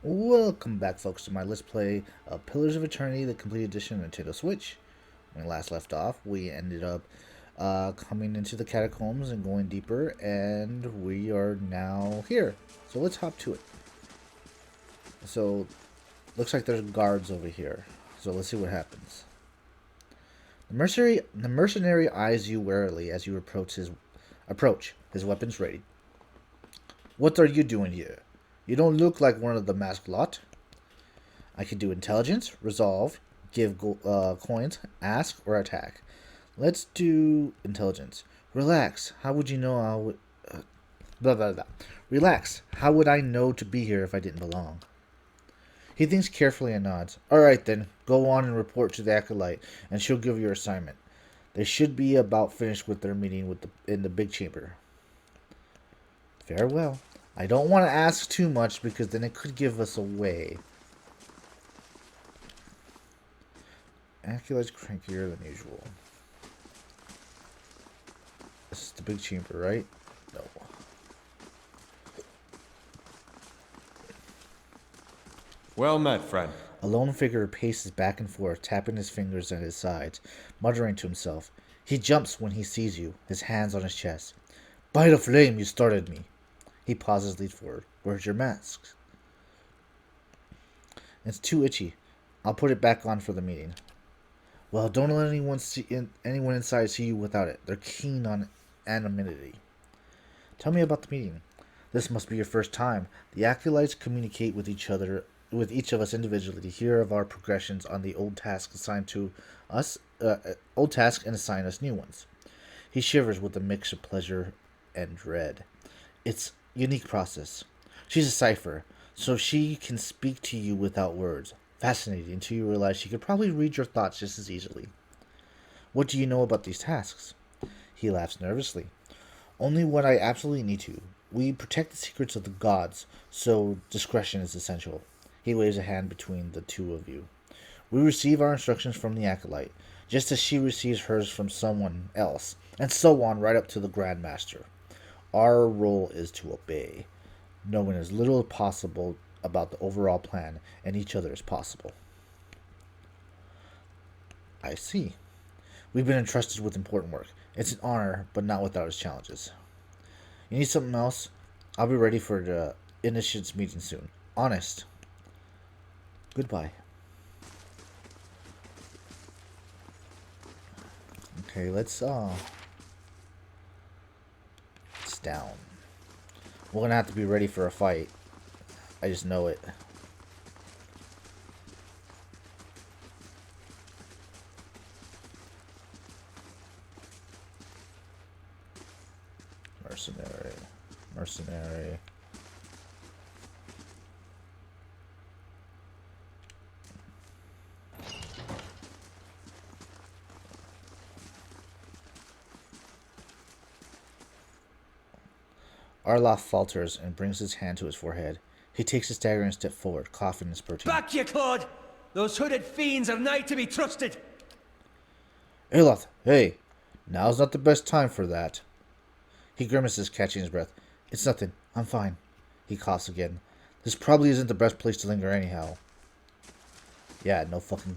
Welcome back, folks, to my Let's Play of Pillars of Eternity, the complete edition on Nintendo Switch. When we last left off, we ended up coming into the catacombs and going deeper, and we are now here. So let's hop to it. So, looks like there's guards over here. So let's see what happens. The mercenary eyes you warily as you approach, his weapons ready. What are you doing here? You don't look like one of the masked lot. I can do intelligence, resolve, give coins, ask, or attack. Let's do intelligence. Relax. How would you know I would... blah, blah, blah. Relax. How would I know to be here if I didn't belong? He thinks carefully and nods. Alright then, go on and report to the Acolyte, and she'll give you your assignment. They should be about finished with their meeting in the big chamber. Farewell. I don't want to ask too much because then it could give us away. Acolyte's crankier than usual. This is the big chamber, right? No. Well met, friend. A lone figure paces back and forth, tapping his fingers at his sides, muttering to himself. He jumps when he sees you, his hands on his chest. By the flame, you started me. He pauses, leads forward. Where's your mask? It's too itchy. I'll put it back on for the meeting. Well, don't let anyone inside see you without it. They're keen on anonymity. Tell me about the meeting. This must be your first time. The acolytes communicate with each of us individually to hear of our progressions on the old tasks assigned to us, and assign us new ones. He shivers with a mix of pleasure and dread. It's unique process. She's a cipher, so she can speak to you without words. Fascinating until you realize she could probably read your thoughts just as easily. What do you know about these tasks? He laughs nervously. Only what I absolutely need to. We protect the secrets of the gods, so discretion is essential. He waves a hand between the two of you. We receive our instructions from the Acolyte, just as she receives hers from someone else, and so on right up to the Grand Master. Our role is to obey, knowing as little as possible about the overall plan and each other as possible. I see. We've been entrusted with important work. It's an honor, but not without its challenges. You need something else? I'll be ready for the initiates meeting soon. Honest. Goodbye. Okay, let's it's down. We're gonna have to be ready for a fight. I just know it. Mercenary. Arloff falters and brings his hand to his forehead. He takes a staggering step forward, coughing and spurting. Back, you clod! Those hooded fiends are nigh to be trusted! Arloff, hey! Now's not the best time for that. He grimaces, catching his breath. It's nothing. I'm fine. He coughs again. This probably isn't the best place to linger anyhow. Yeah, no fucking...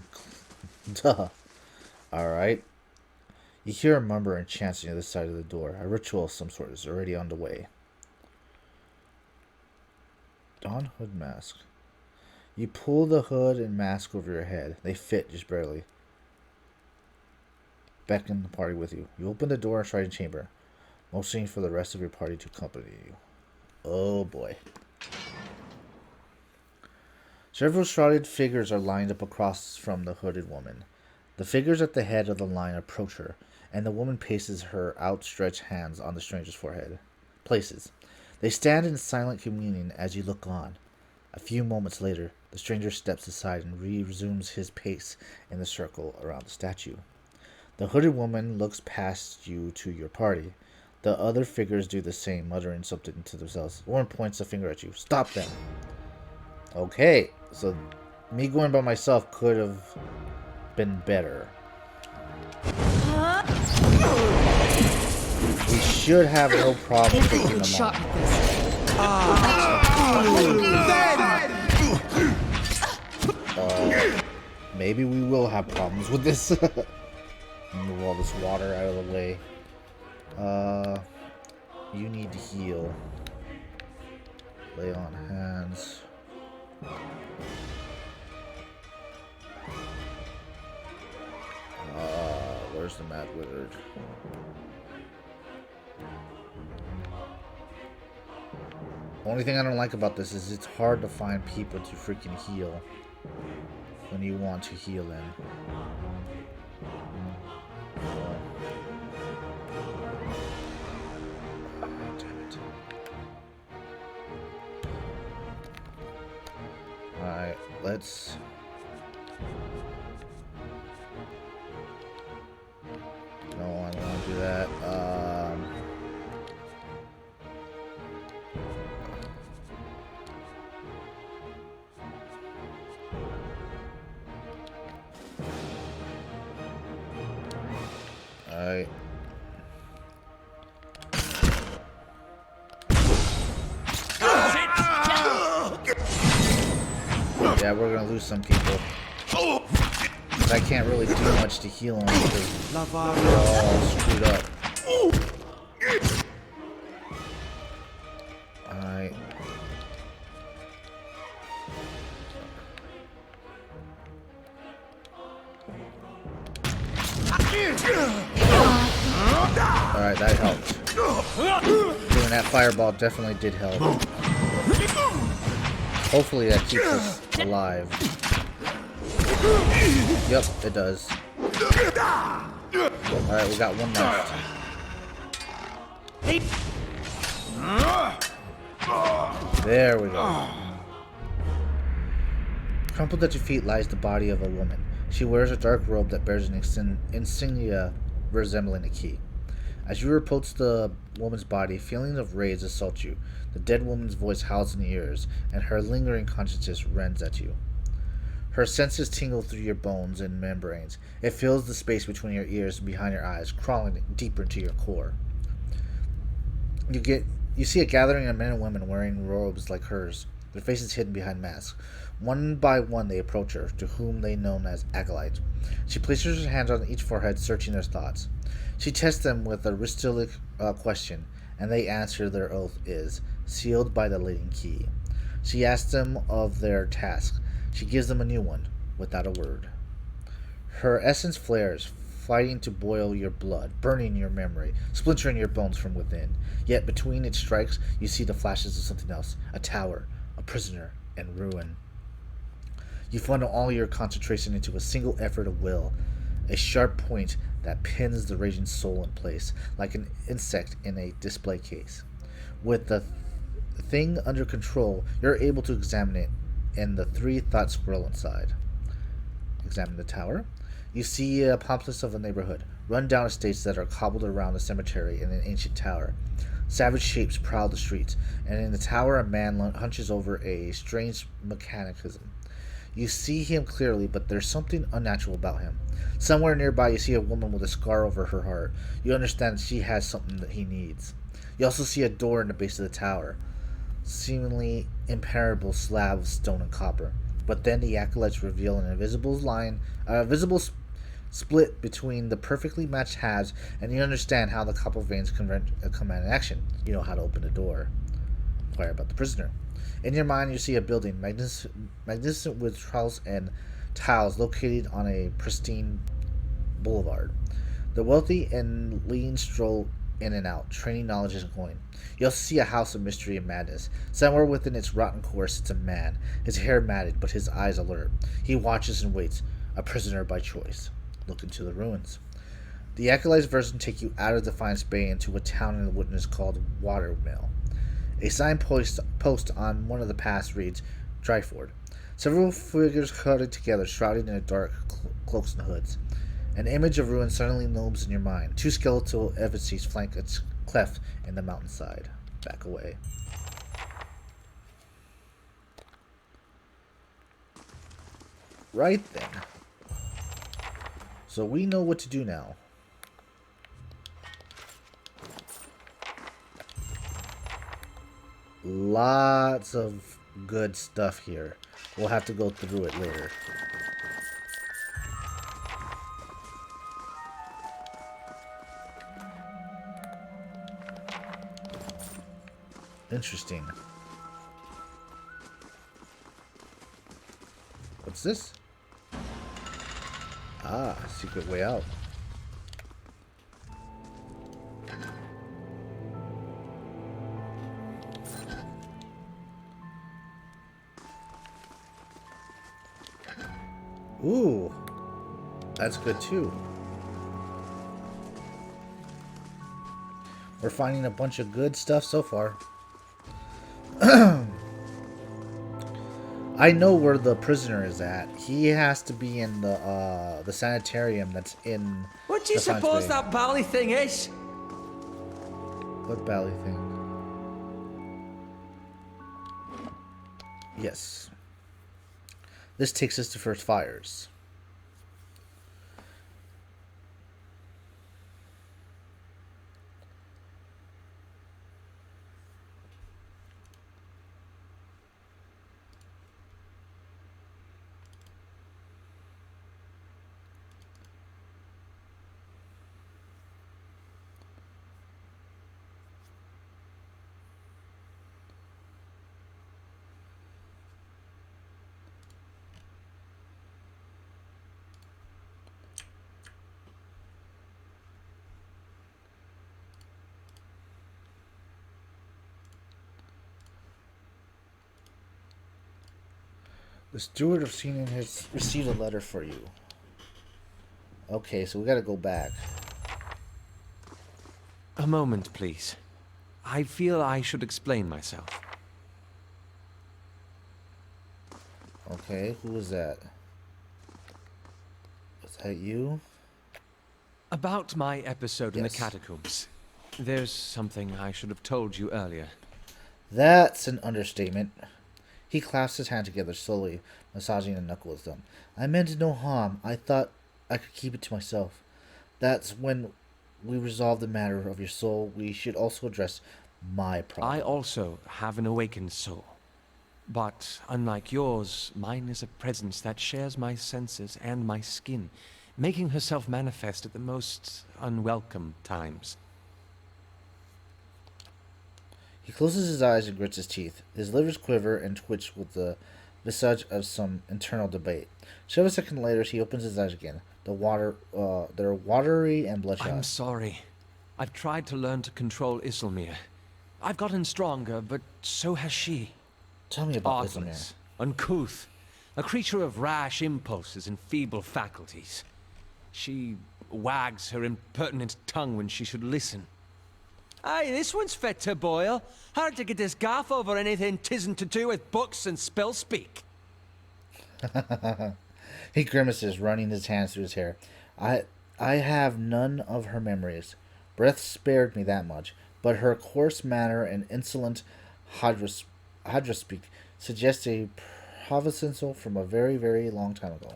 Duh. Alright. You hear a murmur and chants on the other side of the door. A ritual of some sort is already on the way. Don hood mask. You pull the hood and mask over your head. They fit just barely. Beckon the party with you. You open the door and stride in chamber, motioning for the rest of your party to accompany you. Oh boy. Several shrouded figures are lined up across from the hooded woman. The figures at the head of the line approach her, and the woman places her outstretched hands on the stranger's forehead. They stand in silent communion as you look on. A few moments later, the stranger steps aside and resumes his pace in the circle around the statue. The hooded woman looks past you to your party. The other figures do the same, muttering something to themselves. One points a finger at you. Stop them! Okay, so me going by myself could have been better. We should have no problem taking them on. maybe we will have problems with this. Move all this water out of the way. You need to heal. Lay on hands. Where's the Mad Wizard? Only thing I don't like about this is it's hard to find people to freaking heal when you want to heal them. Damn it. Alright, let's... No, I don't want to do that. Alright. Yeah, we're gonna lose some people. But I can't really do much to heal them because they're all screwed up. Alright. Alright, that helped. Doing that fireball definitely did help. Hopefully that keeps us alive. Yep, it does. Alright, we got one left. There we go. Crumpled at your feet lies the body of a woman. She wears a dark robe that bears an insignia resembling a key. As you approach the woman's body, feelings of rage assault you. The dead woman's voice howls in your ears, and her lingering consciousness rends at you. Her senses tingle through your bones and membranes. It fills the space between your ears and behind your eyes, crawling deeper into your core. You see a gathering of men and women wearing robes like hers, their faces hidden behind masks. One by one they approach her, to whom they know as acolytes. She places her hands on each forehead, searching their thoughts. She tests them with a ritualistic question, and they answer their oath is sealed by the leading key. She asks them of their task. She gives them a new one, without a word. Her essence flares, fighting to boil your blood, burning your memory, splintering your bones from within. Yet between its strikes, you see the flashes of something else, a tower, a prisoner, and ruin. You funnel all your concentration into a single effort of will, a sharp point that pins the raging soul in place, like an insect in a display case. With the thing under control, you're able to examine it and the three thoughts swirl inside. Examine the tower. You see a populace of a neighborhood, run-down estates that are cobbled around a cemetery in an ancient tower. Savage shapes prowl the streets, and in the tower a man hunches over a strange mechanism. You see him clearly, but there's something unnatural about him. Somewhere nearby you see a woman with a scar over her heart. You understand that she has something that he needs. You also see a door in the base of the tower, seemingly impenetrable slab of stone and copper. But then the acolytes reveal an invisible split between the perfectly matched halves, and you understand how the copper veins command an action. You know how to open the door. Inquire about the prisoner. In your mind, you see a building, magnificent with trellis and tiles, located on a pristine boulevard. The wealthy and lean stroll in and out, trading knowledge and coin. You also see a house of mystery and madness. Somewhere within its rotten core sits a man, his hair matted, but his eyes alert. He watches and waits, a prisoner by choice. Look into the ruins. The acolyte's version take you out of Defiance Bay into a town in the wilderness called Watermill. A signpost on one of the paths reads, Dryford. Several figures huddled together, shrouded in dark cloaks and hoods. An image of ruin suddenly looms in your mind. Two skeletal effigies flank its cleft in the mountainside. Back away. Right then. So we know what to do now. Lots of good stuff here. We'll have to go through it later. Interesting. What's this? Ah, secret way out. Ooh, that's good too. We're finding a bunch of good stuff so far. I know where the prisoner is at. He has to be in the sanitarium that's in. What do you suppose that bally thing is? What bally thing? Yes. This takes us to first fires. The steward of Seanan has received a letter for you. Okay, so we gotta go back. A moment, please. I feel I should explain myself. Okay, who was that? Was that you? About my episode in the Yes. catacombs. There's something I should have told you earlier. That's an understatement. He clasped his hands together slowly, massaging the knuckles with them. I meant no harm. I thought I could keep it to myself. That's when we resolve the matter of your soul. We should also address my problem. I also have an awakened soul. But unlike yours, mine is a presence that shares my senses and my skin, making herself manifest at the most unwelcome times. He closes his eyes and grits his teeth. His livers quiver and twitch with the visage of some internal debate. 7 seconds later, he opens his eyes again. They're watery and bloodshot. I'm sorry. I've tried to learn to control Isilmir. I've gotten stronger, but so has she. Tell me about Artless, uncouth, a creature of rash impulses and feeble faculties. She wags her impertinent tongue when she should listen. Aye, this one's fit to boil. Hard to get this gaff over anything tisn't to do with books and spell speak. He grimaces, running his hands through his hair. I have none of her memories. Breath spared me that much, but her coarse manner and insolent hadraspeak suggest a provincial from a very, very long time ago.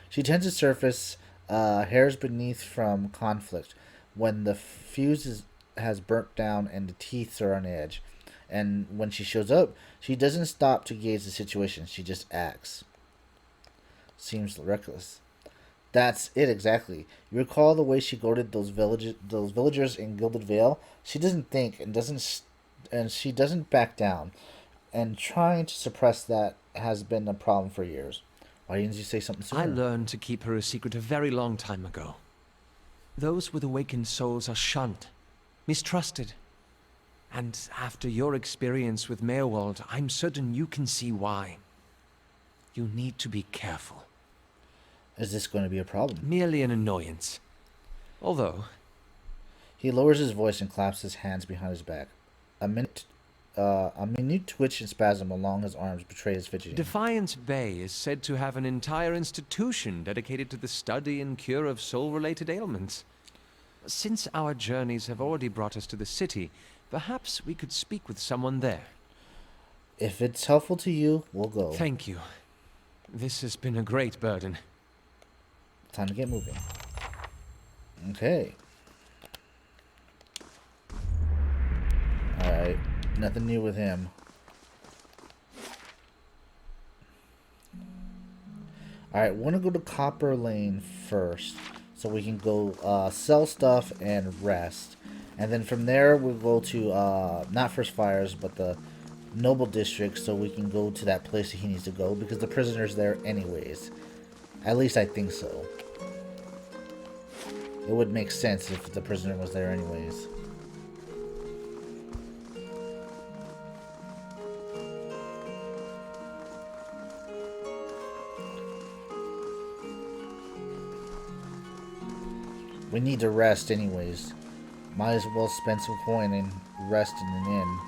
She tends to surface hairs beneath from conflict when the fuse has burnt down and the teeth are on edge. And when she shows up, she doesn't stop to gauge the situation. She just acts. Seems reckless. That's it exactly. You recall the way she goaded those villagers in Gilded Vale? She doesn't think and she doesn't back down. And trying to suppress that has been a problem for years. Why didn't you say something sooner? I learned to keep her a secret a very long time ago. Those with awakened souls are shunned, mistrusted. And after your experience with Meerwald, I'm certain you can see why. You need to be careful. Is this going to be a problem? Merely an annoyance. Although, He lowers his voice and claps his hands behind his back. A minute twitch and spasm along his arms betray his fidgeting. Defiance Bay is said to have an entire institution dedicated to the study and cure of soul-related ailments. Since our journeys have already brought us to the city, perhaps we could speak with someone there. If it's helpful to you, we'll go. Thank you. This has been a great burden. Time to get moving. Okay. Alright. Nothing new with him. Alright, we want to go to Copper Lane first. So we can go sell stuff and rest. And then from there, we'll go to, not First Fires, but the Noble District, so we can go to that place that he needs to go, because the prisoner's there anyways. At least I think so. It would make sense if the prisoner was there anyways. We need to rest anyways. Might as well spend some coin and rest in an inn.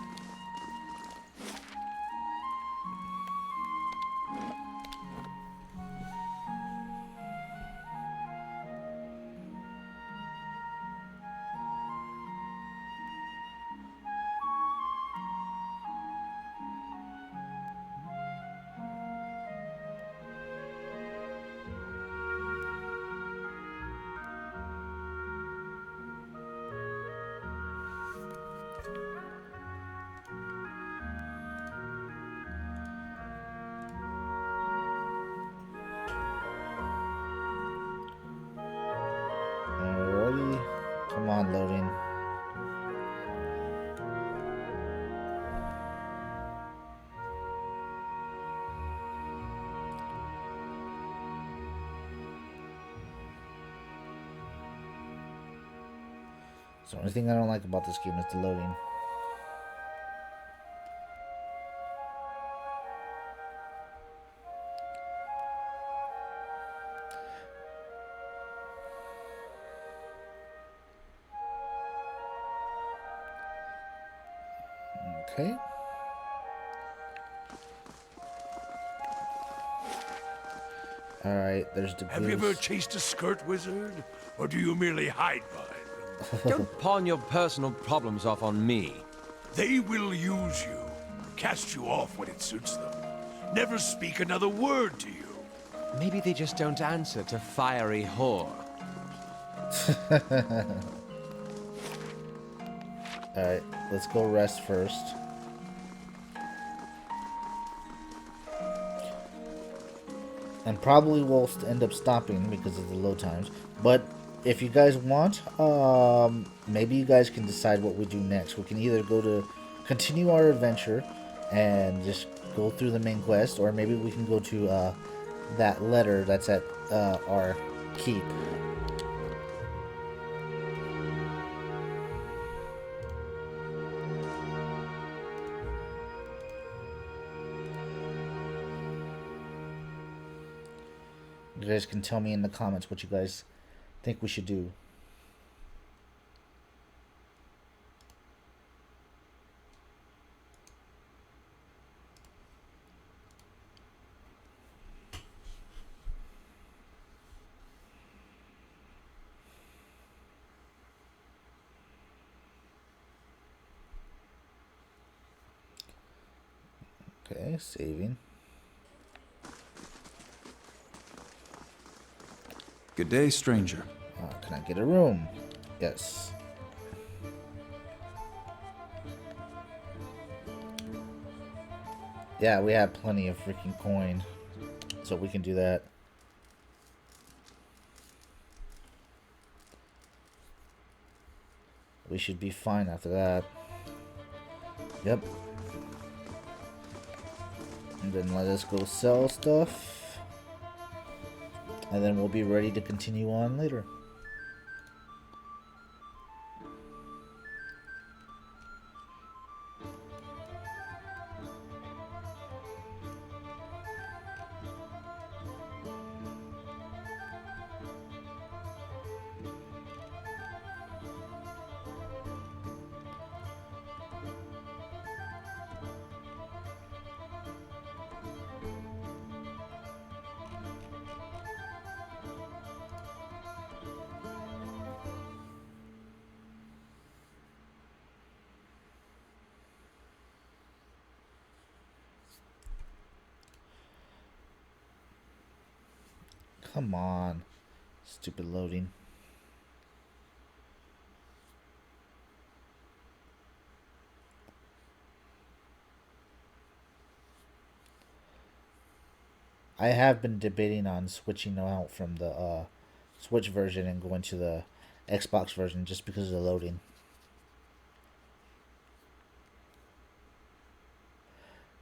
Alrighty. Come on, loading. So the only thing I don't like about this game is the loading. Okay. Alright, there's the Have you ever goose. chased a skirt wizard? Or do you merely hide behind them? Don't pawn your personal problems off on me. They will use you, cast you off when it suits them. Never speak another word to you. Maybe they just don't answer to fiery whore. Alright, let's go rest first. And probably will end up stopping because of the load times. But if you guys want, maybe you guys can decide what we do next. We can either continue our adventure and just go through the main quest, or maybe we can go to that letter that's at our keep. You guys can tell me in the comments what you guys think we should do. Okay, saving. Good day, stranger. Can I get a room? Yes. Yeah, we have plenty of freaking coin, so we can do that. We should be fine after that. Yep. And then let us go sell stuff. And then we'll be ready to continue on later. Come on. Stupid loading. I have been debating on switching out from the Switch version and going to the Xbox version just because of the loading.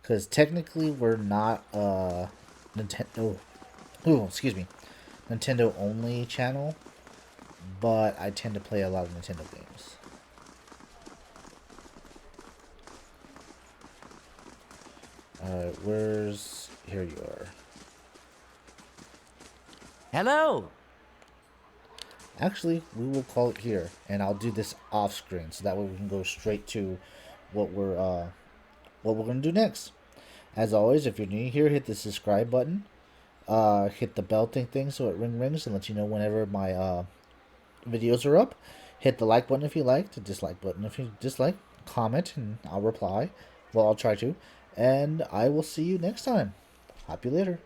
Because technically we're not Nintendo. Oh, excuse me, Nintendo only channel, but I tend to play a lot of Nintendo games. Alright, where's... Here you are. Hello. Actually, we will call it here, and I'll do this off screen, so that way we can go straight to what we're gonna do next. As always, if you're new here, hit the subscribe button. Hit the bell thing so it rings and lets you know whenever my videos are up. Hit the like button if you like, the dislike button if you dislike. Comment and I'll reply. Well, I'll try to. And I will see you next time. Happy later.